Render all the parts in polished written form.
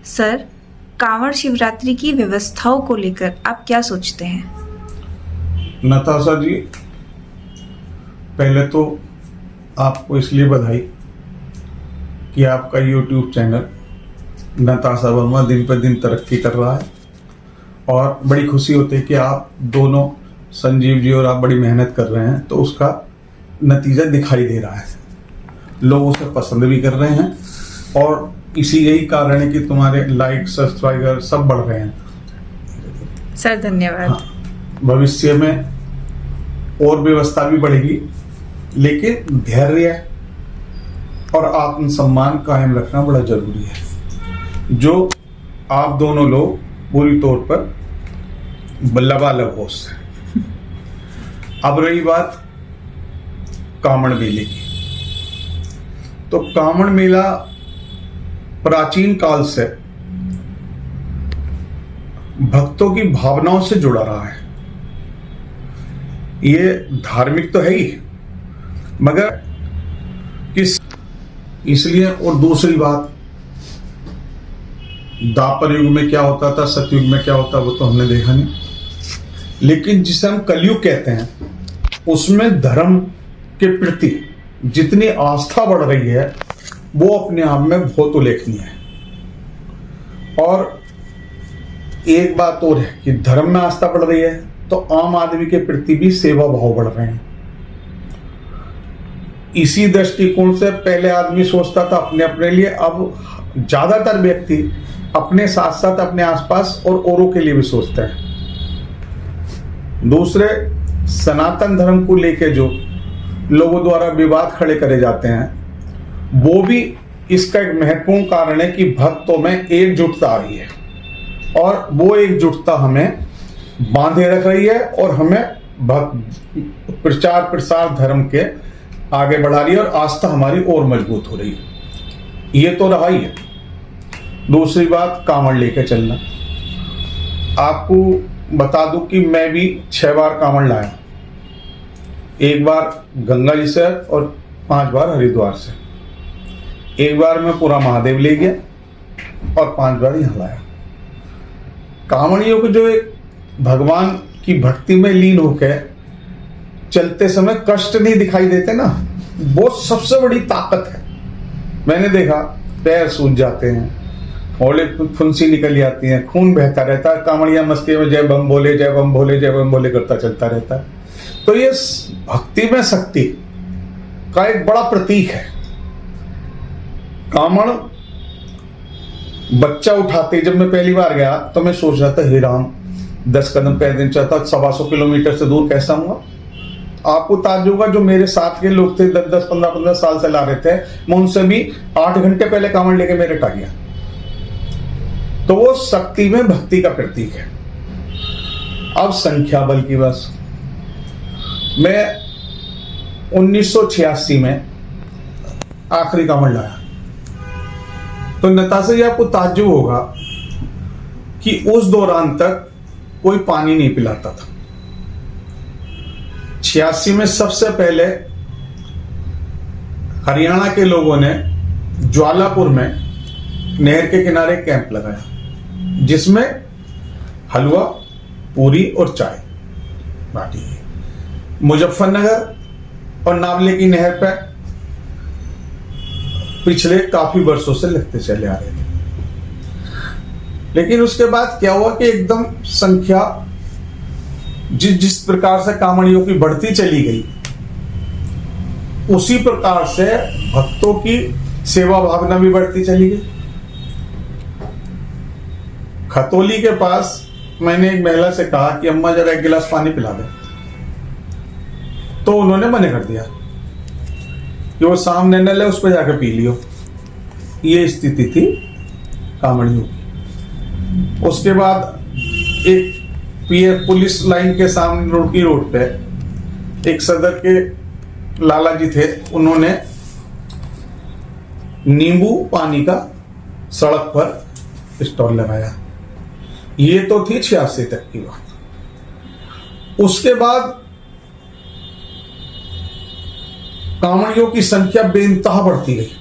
Sir, Kanwar Shivratri की व्यवस्थाओं को लेकर आप क्या सोचते हैं? नताशा जी, पहले तो आपको इसलिए बधाई कि आपका YouTube चैनल नताशा वर्मा दिन पर दिन तरक्की कर रहा है और बड़ी खुशी होती है कि आप दोनों, संजीव जी और आप बड़ी मेहनत कर रहे हैं, तो उसका नतीजा दिखाई दे रहा है। लोग उसे पसंद भी कर रहे हैं और यही कारण है कि तुम्हारे लाइक, सब्सक्राइबर सब बढ़ रहे हैं। सर धन्यवाद। हाँ, भविष्य में और व्यवस्था भी बढ़ेगी, लेकिन धैर्य और आत्मसम्मान कायम रखना बड़ा जरूरी है, जो आप दोनों लोग पूरी तौर पर लबालब होश हैं। अब रही बात कांवड़ मेले की, तो कांवड़ मेला प्राचीन काल से भक्तों की भावनाओं से जुड़ा रहा है। ये धार्मिक तो है ही, मगर किस इसलिए, और दूसरी बात, द्वापर युग में क्या होता था, सतयुग में क्या होता, वो तो हमने देखा नहीं, लेकिन जिसे हम कलयुग कहते हैं, उसमें धर्म के प्रति जितनी आस्था बढ़ रही है वो अपने आप में बहुत उल्लेखनीय है। और एक बात और है कि धर्म में आस्था बढ़ रही है तो आम आदमी के प्रति भी सेवा भाव बढ़ रहे हैं। इसी दृष्टिकोण से पहले आदमी सोचता था अपने अपने लिए, अब ज्यादातर व्यक्ति अपने साथ साथ अपने आसपास और औरों के लिए भी सोचते हैं। दूसरे, सनातन धर्म को लेकर जो लोगों द्वारा विवाद खड़े करे जाते हैं, वो भी इसका एक महत्वपूर्ण कारण है कि भक्तों में एकजुटता आ रही है, और वो एकजुटता हमें बांधे रख रही है और हमें प्रचार प्रसार धर्म के आगे बढ़ा रही है, और आस्था हमारी और मजबूत हो रही है। ये तो रहा ही है। दूसरी बात, कांवड़ लेके चलना। आपको बता दूं कि मैं भी 6 बार कांवड़ लाया, 1 बार गंगा जी से और 5 बार हरिद्वार से। 1 बार मैं पूरा महादेव ले गया और 5 बार यहां लाया। कांवड़ियों को जो एक भगवान की भक्ति में लीन होकर चलते समय कष्ट नहीं दिखाई देते ना, वो सबसे बड़ी ताकत है। मैंने देखा पैर सूज जाते हैं, होले फुंसी निकल जाती है, खून बहता रहता है, कांवड़िया मस्ती में जय बम बोले, जय बम बोले, जय बम बोले करता चलता रहता है। तो ये भक्ति में शक्ति का एक बड़ा प्रतीक है। कांवड़ बच्चा उठाते, जब मैं पहली बार गया तो मैं सोच रहा था, हे राम, 10 कदम पैदल चलता 125 किलोमीटर से दूर कैसा हुआ। आपको ताज्जुब होगा, जो मेरे साथ के लोग थे 10-10, 15-15 साल से ला रहे थे, मैं उनसे भी 8 घंटे पहले कांवड़ लेके मेरे आ गया। तो वो शक्ति में भक्ति का प्रतीक है। अब संख्या बल की बस, मैं 1986 में आखिरी कांवड़ लाया, तो नताशा जी आपको ताज्जुब होगा कि उस दौरान तक कोई पानी नहीं पिलाता था। 86 में सबसे पहले हरियाणा के लोगों ने ज्वालापुर में नहर के किनारे कैंप लगाया, जिसमें हलवा, पूरी और चाय बांटी गई। मुजफ्फरनगर और नावले की नहर पर पिछले काफी वर्षों से लगते चले आ रहे थे, लेकिन उसके बाद क्या हुआ कि एकदम संख्या जिस प्रकार से कांवड़ियों की बढ़ती चली गई, उसी प्रकार से भक्तों की सेवा भावना भी बढ़ती चली गई। खतौली के पास मैंने एक महिला से कहा कि अम्मा जरा 1 गिलास पानी पिला दे, तो उन्होंने मना कर दिया कि वो सामने न ले, उस पर जाकर पी लियो। ये स्थिति थी कांवड़ियों की। उसके बाद एक पुलिस लाइन के सामने रुड़की रोड पे एक सदर के लाला जी थे, उन्होंने नींबू पानी का सड़क पर स्टॉल लगाया। ये तो थी 86 तक की बात। उसके बाद कांवड़ियों की संख्या बेइंतहा बढ़ती गई।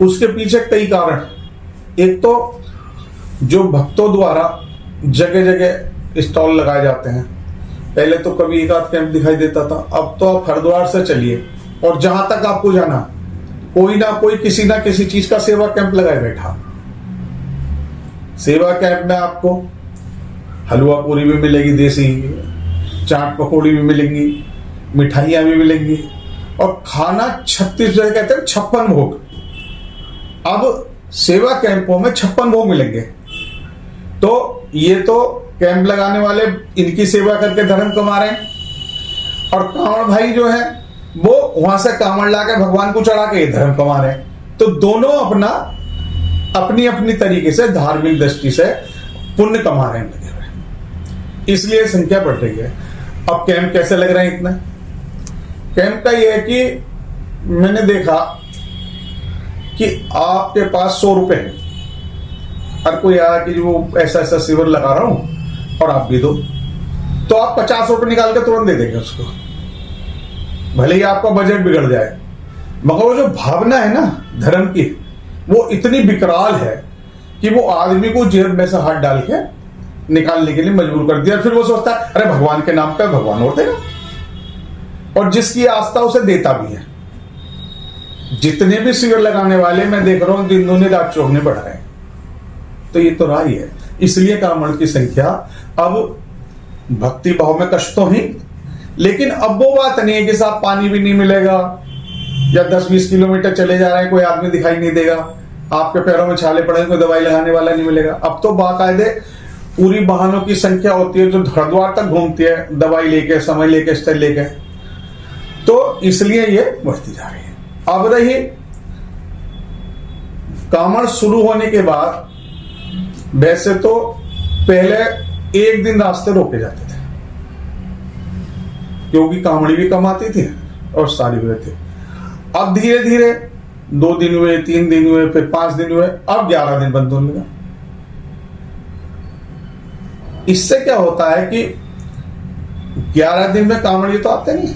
उसके पीछे कई कारण, एक तो जो भक्तों द्वारा जगह जगह स्टॉल लगाए जाते हैं, पहले तो कभी एक आध कैंप दिखाई देता था, अब तो आप हरिद्वार से चलिए और जहां तक आपको जाना कोई ना कोई किसी ना किसी चीज का सेवा कैंप लगाए बैठा। सेवा कैंप में आपको हलवा पूरी भी मिलेगी, देसी चाट पकौड़ी भी मिलेंगी, मिठाइयां भी मिलेंगी और खाना 36 जगह कहते हैं 56 भोग। अब सेवा कैंपों में 56 भोग मिलेंगे। तो ये तो कैंप लगाने वाले इनकी सेवा करके धर्म कमा रहे हैं और कांवड़ भाई जो है वो वहां से कांवड़ लाके भगवान को चढ़ा के धर्म कमा रहे हैं। तो दोनों अपनी अपनी तरीके से धार्मिक दृष्टि से पुण्य कमा रहे हैं लगे हुए, इसलिए संख्या बढ़ रही है। अब कैंप कैसे लग रहे हैं इतना? कैंप का यह है कि मैंने देखा कि आपके पास 100 रुपए है, हर कोई आया कि वो ऐसा ऐसा शिविर लगा रहा हूं और आप भी दो, तो आप 50 रुपए निकाल के तुरंत दे देंगे उसको, भले ही आपका बजट बिगड़ जाए। मगर वो जो भावना है ना धर्म की, वो इतनी विकराल है कि वो आदमी को जेब में से हाथ डाल के निकालने के लिए मजबूर कर दिया। फिर वो सोचता है अरे भगवान के नाम पे भगवान और देगा, और जिसकी आस्था उसे देता भी है। जितने भी शिविर लगाने वाले मैं देख रहा हूं दिन दूनी रात चौगने बढ़ रहे हैं, तो ये तो राह ही है। इसलिए कांवड़ की संख्या अब भक्ति भाव में कष्ट तो ही, लेकिन अब वो बात नहीं है कि साहब पानी भी नहीं मिलेगा या 10-20 किलोमीटर चले जा रहे हैं कोई आदमी दिखाई नहीं देगा, आपके पैरों में छाले पड़े कोई दवाई लगाने वाला नहीं मिलेगा। अब तो बाकायदे पूरी वाहनों की संख्या होती है जो हरिद्वार तक घूमती है दवाई लेके, समय लेके, स्टाइल लेके, तो इसलिए ये बढ़ती जा रही है। अब रही कांवड़ शुरू होने के बाद, वैसे तो पहले एक दिन रास्ते रोके जाते थे क्योंकि कांवड़ी भी कम आती थी और सारी हुए थे। अब धीरे धीरे 2 दिन हुए, 3 दिन हुए, फिर 5 दिन हुए, अब 11 दिन बंद होने लगा। इससे क्या होता है कि 11 दिन में कांवड़ी तो आते नहीं,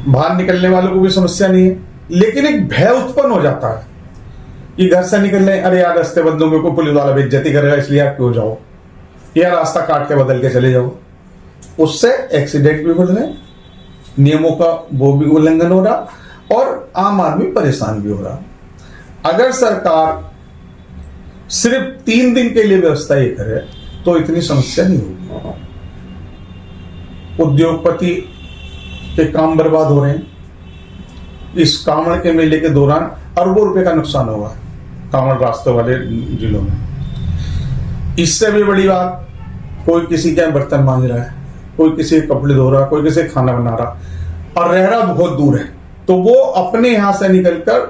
बाहर निकलने वालों को भी समस्या नहीं है, लेकिन एक भय उत्पन्न हो जाता है कि घर से निकलने, अरे यार रास्ते बंद होंगे, को पुलिस वाला बेइज्जती करेगा इसलिए आप क्यों जाओ, या रास्ता काट के बदल के चले जाओ। उससे एक्सीडेंट भी बढ़ रहे, नियमों का वो भी उल्लंघन हो रहा और आम आदमी परेशान भी हो रहा। अगर सरकार सिर्फ 3 दिन के लिए व्यवस्था ये करे तो इतनी समस्या नहीं होगी। उद्योगपति के काम बर्बाद हो रहे हैं, इस कांवड़ के मेले के दौरान अरबों रुपए का नुकसान होगा कांवड़ रास्तों वाले जिलों में। इससे भी बड़ी बात, कोई किसी के बर्तन मांज रहा है, कोई किसी के कपड़े धो रहा, कोई किसी खाना बना रहा और रह रहा बहुत दूर है, तो वो अपने यहां से निकलकर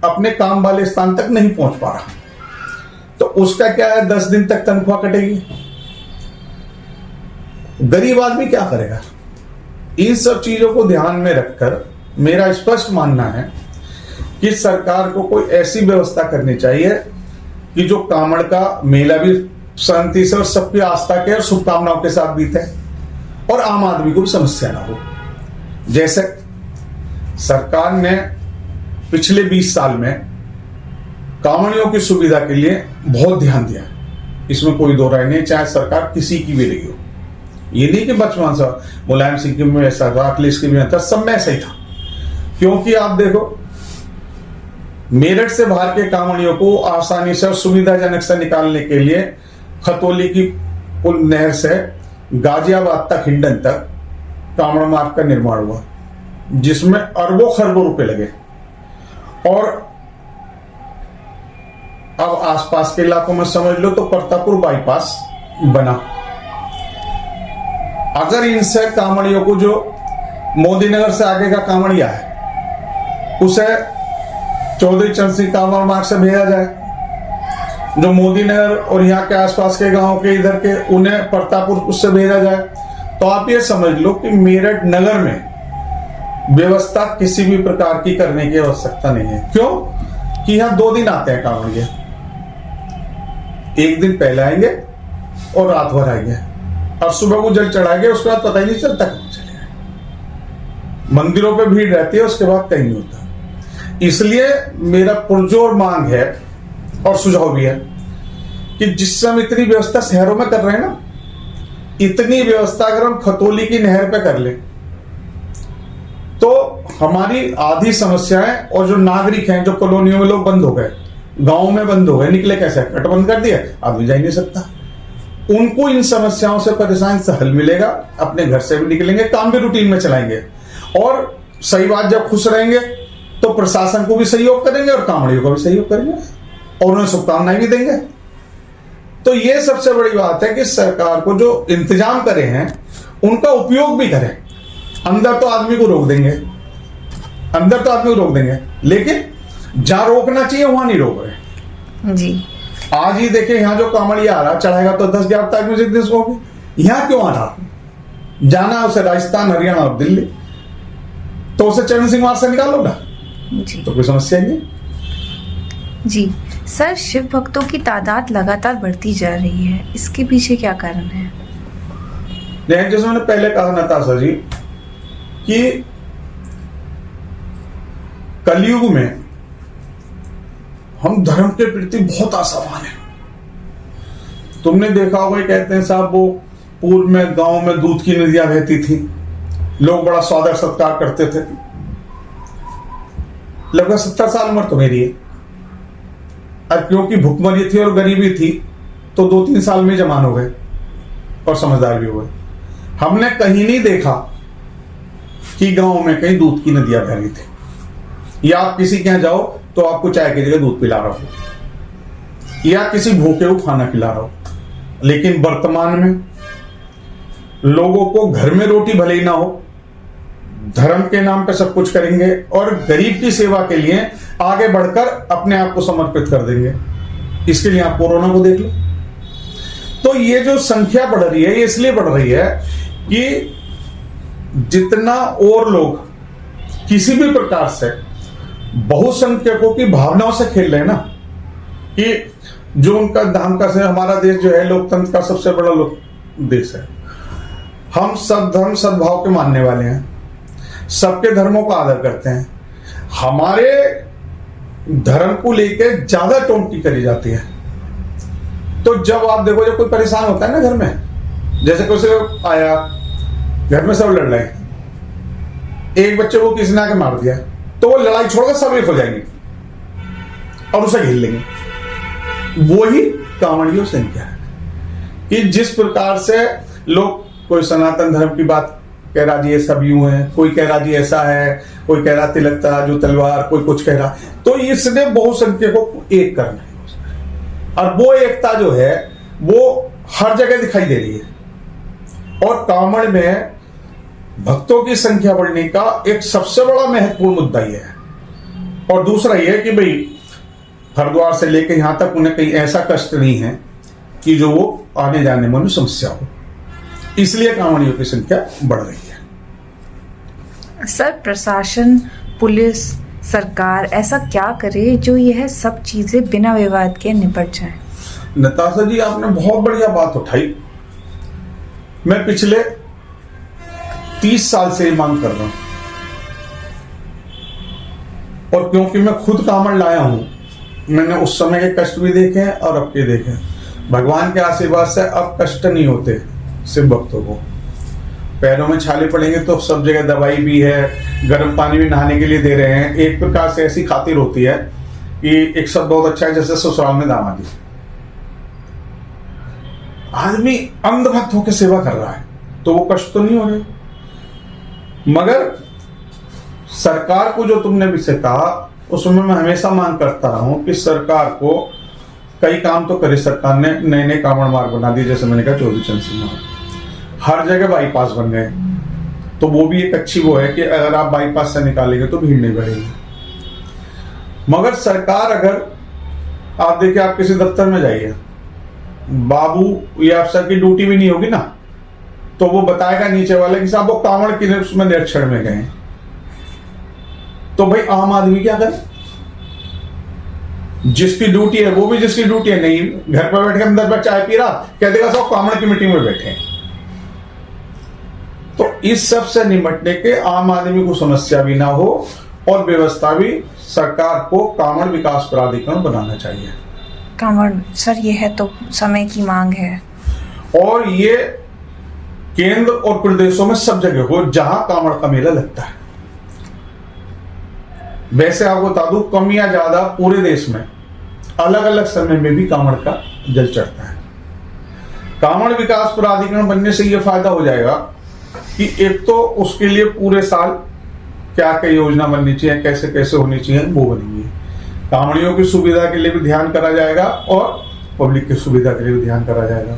अपने काम वाले स्थान तक नहीं पहुंच पा रहा, तो उसका क्या है 10 दिन तक तनख्वाह कटेगी। गरीब आदमी क्या करेगा? इन सब चीजों को ध्यान में रखकर मेरा स्पष्ट मानना है कि सरकार को कोई ऐसी व्यवस्था करनी चाहिए कि जो कांवड़ का मेला भी शांति से और सबकी आस्था के और शुभकामनाओं के साथ बीते और आम आदमी को भी समस्या ना हो। जैसे सरकार ने पिछले 20 साल में कांवड़ियों की सुविधा के लिए बहुत ध्यान दिया, इसमें कोई दो राय नहीं, चाहे सरकार किसी की भी रही हो। ये नहीं कि बचपन से मुलायम सिंह में ऐसा था, अखिलेश की भी था, सब में ऐसा ही था। क्योंकि आप देखो मेरठ से बाहर के कांवड़ियों को आसानी से और सुविधाजनक से निकालने के लिए खतौली की पुल नहर से गाजियाबाद तक, हिंडन तक कांवड़ मार्ग का निर्माण हुआ, जिसमें अरबों खरबों रुपए लगे। और अब आसपास के इलाकों में समझ लो तो परतापुर बाईपास बना। अगर इनसे कांवड़ियों को, जो मोदी नगर से आगे का कांवड़िया है, उसे चौधरी चरण सिंह कांवड़ मार्ग से भेजा जाए, जो मोदी नगर और यहाँ के आसपास के गांव के इधर के, उन्हें परतापुर उससे भेजा जाए, तो आप ये समझ लो कि मेरठ नगर में व्यवस्था किसी भी प्रकार की करने की आवश्यकता नहीं है। क्यों कि यहाँ 2 दिन आते हैं कांवड़िए, एक दिन पहले आएंगे और रात भर आएंगे और सुबह को जल चढ़ाएंगे, उसके बाद पता ही नहीं चलता कहाँ चले गए। मंदिरों पे भीड़ रहती है, उसके बाद कहीं नहीं होता। इसलिए मेरा पुरजोर मांग है और सुझाव भी है कि जिस समय इतनी व्यवस्था शहरों में कर रहे हैं ना, इतनी व्यवस्था अगर हम खतौली की नहर पे कर ले तो हमारी आधी समस्याएं, और जो नागरिक हैं, जो कॉलोनियों में लोग बंद हो गए, गांव में बंद हो गए, निकले कैसे? कट बंद कर दिया, आदमी जा ही नहीं सकता। उनको इन समस्याओं से परेशान से हल मिलेगा, अपने घर से भी निकलेंगे, काम भी रूटीन में चलाएंगे, और सही बात, जब खुश रहेंगे तो प्रशासन को भी सहयोग करेंगे और कांवड़ियों को भी सहयोग करेंगे और उन्हें शुभकामनाएं भी देंगे। तो ये सबसे बड़ी बात है कि सरकार को जो इंतजाम करे हैं उनका उपयोग भी करें। अंदर तो आदमी को रोक देंगे, लेकिन जहां रोकना चाहिए वहां नहीं रोक रहे जी। आज ही देखिए, यहाँ जो कांवड़िया आ रहा चढ़ाएगा तो 10,000 तक म्यूजिक दिस होगी। यहाँ क्यों आ रहा? जाना उसे राजस्थान, हरियाणा और दिल्ली, तो उसे चरण सिंह वहां से निकालो ना जी। तो कोई समस्या नहीं। जी सर, शिव भक्तों की तादाद लगातार बढ़ती जा रही है, इसके पीछे क्या कारण है? जैसे मैंने पहले कहा नताशा जी कि कलयुग में हम धर्म के प्रति बहुत आशावान हैं। तुमने देखा होगा, कहते हैं साहब, वो पूर्व में गांव में दूध की नदियां बहती थी, लोग बड़ा स्वागत सत्कार करते थे। लगभग 70 साल उम्र तो मेरी है, और क्योंकि भुखमरी थी और गरीबी थी तो 2-3 साल में जवान हो गए और समझदार भी हुए। हमने कहीं नहीं देखा कि गांव में कहीं दूध की नदियां बह रही थी, या आप किसी के यहां जाओ तो आपको चाय की जगह दूध पिला रहा हो, या किसी भूखे को खाना खिला रहा हो। लेकिन वर्तमान में लोगों को घर में रोटी भले ही ना हो, धर्म के नाम पे सब कुछ करेंगे और गरीब की सेवा के लिए आगे बढ़कर अपने आप को समर्पित कर देंगे। इसके लिए आप कोरोना को देख लो। तो ये जो संख्या बढ़ रही है, ये इसलिए बढ़ रही है कि जितना और लोग किसी भी प्रकार से बहुसंख्यकों की भावनाओं से खेल रहे हैं ना, कि जो उनका धाम का से, हमारा देश जो है लोकतंत्र का सबसे बड़ा देश है, हम सब धर्म सद्भाव के मानने वाले हैं, सबके धर्मों का आदर करते हैं, हमारे धर्म को लेकर ज्यादा टोंटी करी जाती है। तो जब आप देखो, जब कोई परेशान होता है ना घर में, जैसे कोई आया, घर में सब लड़ रहे हैं, एक बच्चे को किसी ने आके मार दिया, तो वो लड़ाई छोड़कर सब एक हो जाएंगे और उसे घेर लेंगे। वही कांवड़ियों संख्या है कि जिस प्रकार से लोग, कोई सनातन धर्म की बात कह रहा जी ये सब यूं है, कोई कह रहा जी ऐसा है, कोई कह रहा तिलक तराजू तलवार, कोई कुछ कह रहा, तो इसने बहुसंख्यकों को एक करना है। और वो एकता जो है वो हर जगह दिखाई दे रही है। और कांवड़ में भक्तों की संख्या बढ़ने का एक सबसे बड़ा महत्वपूर्ण मुद्दा यह है। और दूसरा यह है कि भाई हरिद्वार से लेकर यहां तक उन्हें कहीं ऐसा कष्ट नहीं है कि जो वो आने जाने में उन्हें समस्या हो, इसलिए कांवड़ियों की संख्या बढ़ रही है। सर, प्रशासन, पुलिस, सरकार ऐसा क्या करे जो यह सब चीजें बिना विवाद के निपट जाए? नताशा जी, आपने बहुत बढ़िया बात उठाई। मैं पिछले 30 साल से मांग कर रहा हूं, और क्योंकि मैं खुद कांवड़ लाया हूं, मैंने उस समय के कष्ट भी देखे हैं और अब के देखे हैं। भगवान के आशीर्वाद से अब कष्ट नहीं होते शिव भक्तों को। पैरों में छाले पड़ेंगे तो सब जगह दवाई भी है, गर्म पानी भी नहाने के लिए दे रहे हैं। एक प्रकार से ऐसी खातिर होती है कि एक शब्द बहुत अच्छा है, जैसे ससुराल में दामादी। आदमी अंधभक्त होकर सेवा कर रहा है तो वो कष्ट तो नहीं हो रहे। मगर सरकार को, जो तुमने विषय कहा, उसमें मैं हमेशा मांग करता रहा हूं कि सरकार को कई काम तो करे। सरकार ने नए नए कांवड़ मार्ग बना दिए, जैसे मैंने कहा चौधरी चरण सिंह, हर जगह बाईपास बन गए, तो वो भी एक अच्छी वो है कि अगर आप बाईपास से निकालेंगे तो भीड़ नहीं बढ़ेगी। मगर सरकार, अगर आप देखिए, आप किसी दफ्तर में जाइए, बाबू या अफसर की ड्यूटी भी नहीं होगी ना, तो वो बताएगा नीचे वाले कि साहब वो कांवड़ की उसमें निरीक्षण में गए। तो भाई आम आदमी क्या करे? जिसकी ड्यूटी है वो भी जिसकी ड्यूटी है नहीं, घर पर बैठ के अंदर पर चाय पी रहा, कह देगा सब कांवड़ की मीटिंग में बैठे हैं। तो इस सब से निपटने के आम आदमी को समस्या भी ना हो और व्यवस्था भी, सरकार को कांवड़ विकास प्राधिकरण बनाना चाहिए। कांवड़ सर, ये है तो समय की मांग है। और ये केंद्र और प्रदेशों में सब जगह हो जहां कांवड़ का मेला लगता है। वैसे आपको बता दूं, कम या ज्यादा पूरे देश में अलग अलग समय में भी कांवड़ का जल चढ़ता है। कांवड़ विकास प्राधिकरण बनने से यह फायदा हो जाएगा कि एक तो उसके लिए पूरे साल क्या क्या योजना बननी चाहिए, कैसे कैसे होनी चाहिए, वो बनेंगी। कांवड़ियों की सुविधा के लिए भी ध्यान करा जाएगा और पब्लिक की सुविधा के लिए भी ध्यान करा जाएगा।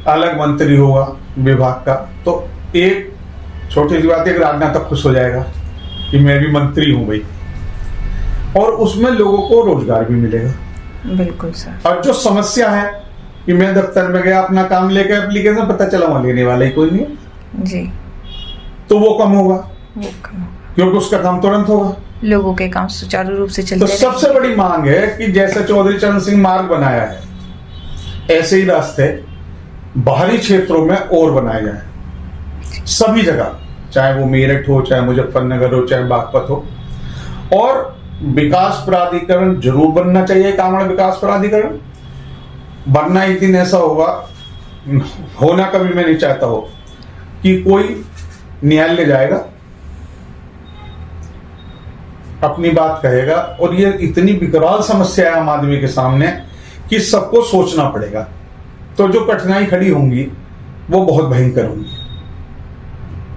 अलग मंत्री होगा विभाग का, तो एक छोटी सी बात है, राजनाथ तक खुश हो जाएगा कि मैं भी मंत्री हूं भाई, और उसमें लोगों को रोजगार भी मिलेगा। बिल्कुल सर। और जो समस्या है कि मैं दफ्तर में गया, अपना काम लेकर एप्लीकेशन, पता चला वहां लेने वाला ही कोई नहीं जी, तो वो कम होगा, वो कम होगा। क्योंकि उसका काम तुरंत होगा। लोगों के काम सुचारू रूप से चलते तो सबसे बड़ी मांग है कि जैसे चौधरी चरण सिंह मार्ग बनाया है, ऐसे ही रास्ते बाहरी क्षेत्रों में और बनाए जाए, सभी जगह, चाहे वो मेरठ हो, चाहे मुजफ्फरनगर हो, चाहे बागपत हो। और विकास प्राधिकरण जरूर बनना चाहिए, कांवड़ विकास प्राधिकरण बनना। एक दिन ऐसा होगा, होना कभी मैं नहीं चाहता हो, कि कोई न्यायालय जाएगा, अपनी बात कहेगा, और ये इतनी विकराल समस्या है आम आदमी के सामने कि सबको सोचना पड़ेगा। तो जो कठिनाई खड़ी होंगी वो बहुत भयंकर होंगी।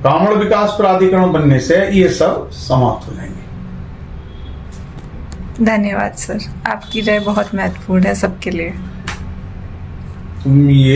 कांवड़ विकास प्राधिकरण बनने से ये सब समाप्त हो जाएंगे। धन्यवाद सर, आपकी राय बहुत महत्वपूर्ण है सबके लिए। तुम ये